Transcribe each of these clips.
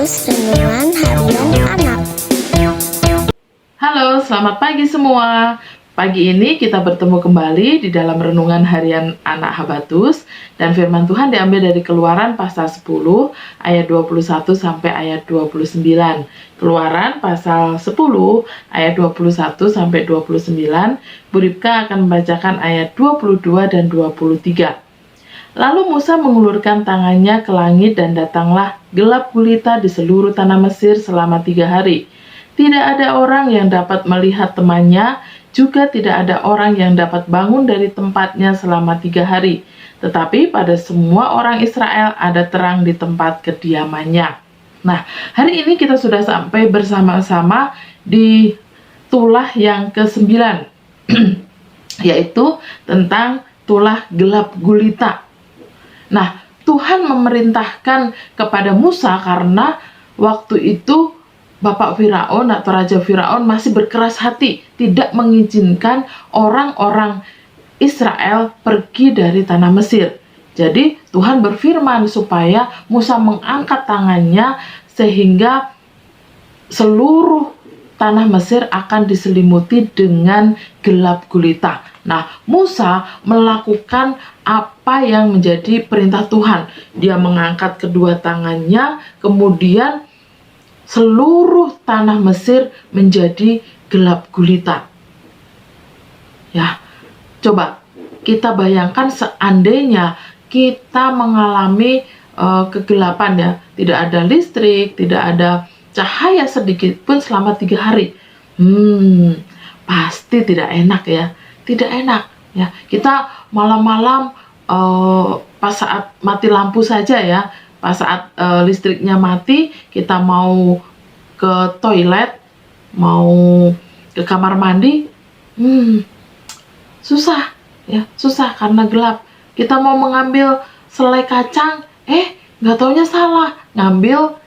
Podcast Renungan Harian Anak. Halo, selamat pagi semua. Pagi ini kita bertemu kembali di dalam Renungan Harian Anak Habatus, dan firman Tuhan diambil dari Keluaran pasal 10 ayat 21 sampai ayat 29. Keluaran pasal 10 ayat 21 sampai 29. Bu Ripka akan membacakan ayat 22 dan 23. Lalu Musa mengulurkan tangannya ke langit dan datanglah gelap gulita di seluruh tanah Mesir selama 3 hari. Tidak ada orang yang dapat melihat temannya, juga tidak ada orang yang dapat bangun dari tempatnya selama 3 hari. Tetapi pada semua orang Israel ada terang di tempat kediamannya. Nah, hari ini kita sudah sampai bersama-sama di tulah yang ke-9, yaitu tentang tulah gelap gulita. Nah, Tuhan memerintahkan kepada Musa karena waktu itu Bapak Firaun atau Raja Firaun masih berkeras hati, tidak mengizinkan orang-orang Israel pergi dari tanah Mesir. Jadi Tuhan berfirman supaya Musa mengangkat tangannya sehingga seluruh tanah Mesir akan diselimuti dengan gelap gulita. Nah, Musa melakukan apa yang menjadi perintah Tuhan. Dia mengangkat kedua tangannya, kemudian seluruh tanah Mesir menjadi gelap gulita. Ya, coba kita bayangkan seandainya kita mengalami kegelapan, ya, tidak ada listrik, tidak ada cahaya sedikit pun selama 3 hari. Pasti tidak enak, ya. Tidak enak, ya. Kita malam-malam pas saat mati lampu saja, ya, pas saat listriknya mati, kita mau ke toilet, mau ke kamar mandi, susah, ya, susah karena gelap. Kita mau mengambil selai kacang, nggak taunya salah, ngambil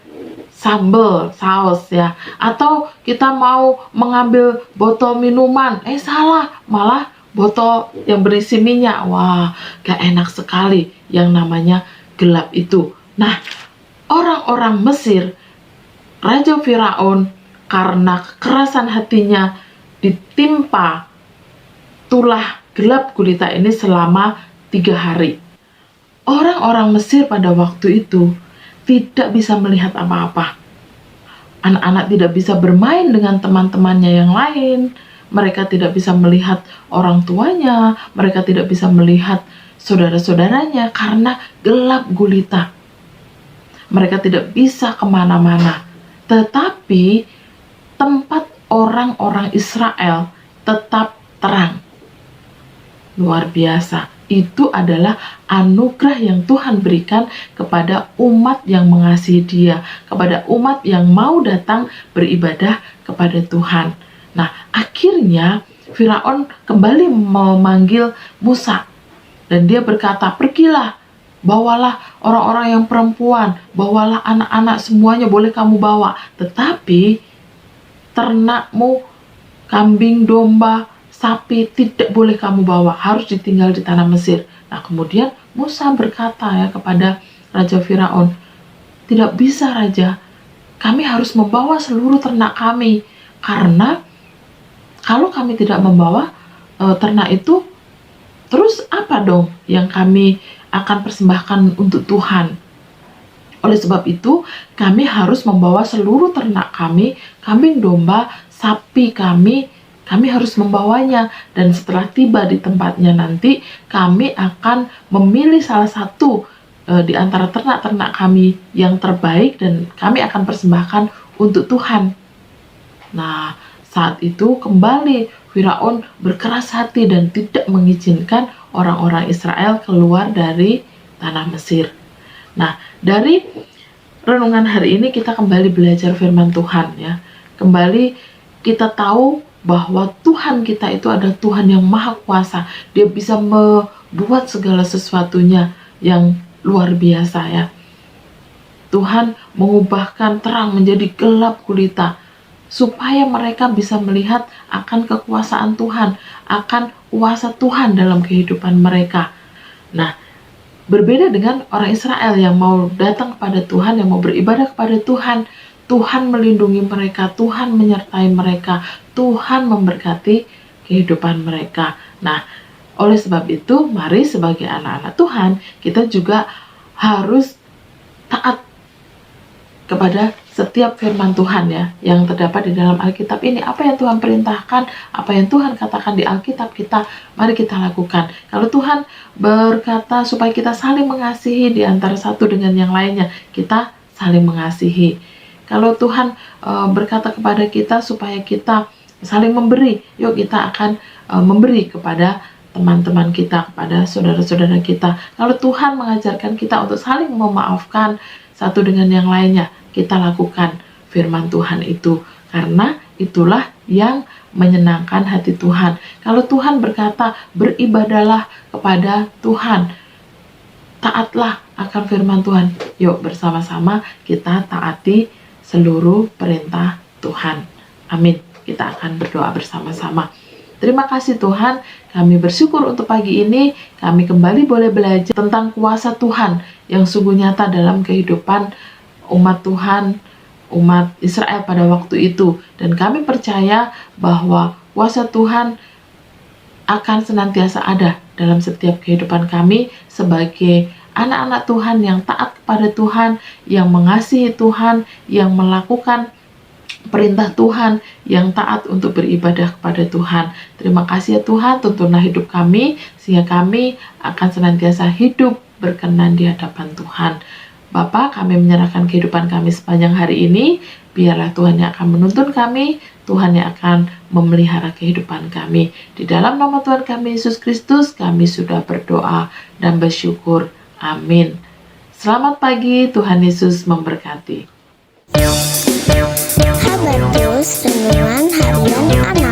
sambal, saus, ya. Atau kita mau mengambil botol minuman, salah, malah botol yang berisi minyak. Wah, gak enak sekali yang namanya gelap itu. Nah, orang-orang Mesir, Raja Firaun, karena kekerasan hatinya ditimpa tulah gelap gulita ini selama 3 hari. Orang-orang Mesir pada waktu itu tidak bisa melihat apa-apa. Anak-anak tidak bisa bermain dengan teman-temannya yang lain. Mereka tidak bisa melihat orang tuanya. Mereka tidak bisa melihat saudara-saudaranya karena gelap gulita. Mereka tidak bisa kemana-mana. Tetapi tempat orang-orang Israel tetap terang. Luar biasa. Itu adalah anugerah yang Tuhan berikan kepada umat yang mengasihi Dia, kepada umat yang mau datang beribadah kepada Tuhan. Nah, akhirnya Firaun kembali memanggil Musa, dan dia berkata, "Pergilah, bawalah orang-orang yang perempuan, bawalah anak-anak, semuanya boleh kamu bawa. Tetapi ternakmu, kambing, domba, sapi tidak boleh kamu bawa, harus ditinggal di tanah Mesir." Nah, kemudian Musa berkata, ya, kepada Raja Firaun, "Tidak bisa, Raja, kami harus membawa seluruh ternak kami, karena kalau kami tidak membawa ternak itu, terus apa dong yang kami akan persembahkan untuk Tuhan? Oleh sebab itu, kami harus membawa seluruh ternak kami, kambing, domba, sapi kami harus membawanya. Dan setelah tiba di tempatnya nanti, kami akan memilih salah satu di antara ternak-ternak kami yang terbaik, dan kami akan persembahkan untuk Tuhan." Nah, saat itu kembali Firaun berkeras hati dan tidak mengizinkan orang-orang Israel keluar dari tanah Mesir. Nah, dari renungan hari ini kita kembali belajar firman Tuhan, ya. Kembali kita tahu bahwa Tuhan kita itu adalah Tuhan yang maha kuasa. Dia bisa membuat segala sesuatunya yang luar biasa, ya. Tuhan mengubahkan terang menjadi gelap gulita, supaya mereka bisa melihat akan kekuasaan Tuhan, akan kuasa Tuhan dalam kehidupan mereka. Nah, berbeda dengan orang Israel yang mau datang kepada Tuhan, yang mau beribadah kepada Tuhan. Tuhan melindungi mereka, Tuhan menyertai mereka, Tuhan memberkati kehidupan mereka. Nah, oleh sebab itu, mari sebagai anak-anak Tuhan, kita juga harus taat kepada setiap firman Tuhan ya, yang terdapat di dalam Alkitab ini. Apa yang Tuhan perintahkan, apa yang Tuhan katakan di Alkitab kita, mari kita lakukan. Kalau Tuhan berkata supaya kita saling mengasihi di antara satu dengan yang lainnya, kita saling mengasihi. Kalau Tuhan berkata kepada kita supaya kita saling memberi, yuk kita akan memberi kepada teman-teman kita, kepada saudara-saudara kita. Kalau Tuhan mengajarkan kita untuk saling memaafkan satu dengan yang lainnya, kita lakukan firman Tuhan itu, karena itulah yang menyenangkan hati Tuhan. Kalau Tuhan berkata, beribadalah kepada Tuhan, taatlah akan firman Tuhan, yuk bersama-sama kita taati seluruh perintah Tuhan. Amin. Kita akan berdoa bersama-sama. Terima kasih Tuhan, kami bersyukur untuk pagi ini, kami kembali boleh belajar tentang kuasa Tuhan yang sungguh nyata dalam kehidupan umat Tuhan, umat Israel pada waktu itu. Dan kami percaya bahwa kuasa Tuhan akan senantiasa ada dalam setiap kehidupan kami sebagai anak-anak Tuhan yang taat kepada Tuhan, yang mengasihi Tuhan, yang melakukan perintah Tuhan, yang taat untuk beribadah kepada Tuhan. Terima kasih ya Tuhan, tuntunlah hidup kami, sehingga kami akan senantiasa hidup berkenan di hadapan Tuhan. Bapa, kami menyerahkan kehidupan kami sepanjang hari ini, biarlah Tuhan yang akan menuntun kami, Tuhan yang akan memelihara kehidupan kami. Di dalam nama Tuhan kami Yesus Kristus, kami sudah berdoa dan bersyukur. Amin. Selamat pagi, Tuhan Yesus memberkati. Habatus Renungan Harian Anak.